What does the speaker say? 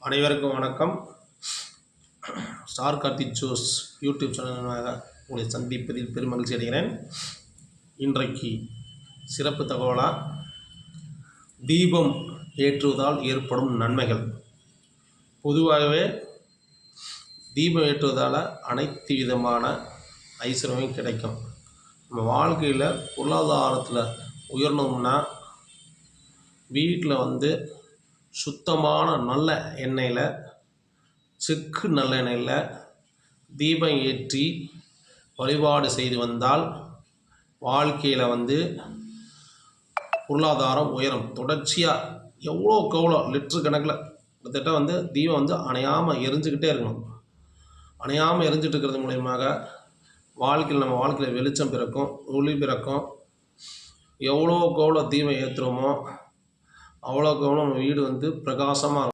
அனைவருக்கும் வணக்கம். Star Karthik Jose YouTube சேனலாக உங்களை சந்திப்பதில் பெருமகிழ்ச்சி அடைகிறேன். இன்றைக்கு சிறப்பு தகவலாக தீபம் ஏற்றுவதால் ஏற்படும் நன்மைகள். பொதுவாகவே தீபம் ஏற்றுவதால் அனைத்து விதமான ஐஸ்வர்யமும் கிடைக்கும். நம்ம வாழ்க்கையில் பொருளாதாரத்தில் உயரணும்னா வீட்டில் சுத்தமான நல்ல எண்ணெயில், செக்கு நல்லெண்ணெயில் தீபம் ஏற்றி வழிபாடு செய்து வந்தால் வாழ்க்கையில் பொருளாதாரம் உயரும். தொடர்ச்சியாக எவ்வளோ லிட்டரு கணக்கில் கிட்டத்தட்ட தீபம் அணையாமல் எரிஞ்சுக்கிட்டே இருக்கணும். அணையாமல் எரிஞ்சிட்டு இருக்கிறது மூலயமாக நம்ம வாழ்க்கையில் வெளிச்சம் பிறக்கும், ஒளி பிறக்கும். எவ்வளோக்கு எவ்வளோ தீபம் ஏற்றுறோமோ அவ்வளோக்கு எவ்வளோ நம்ம வீடு பிரகாசமாக இருக்கும்.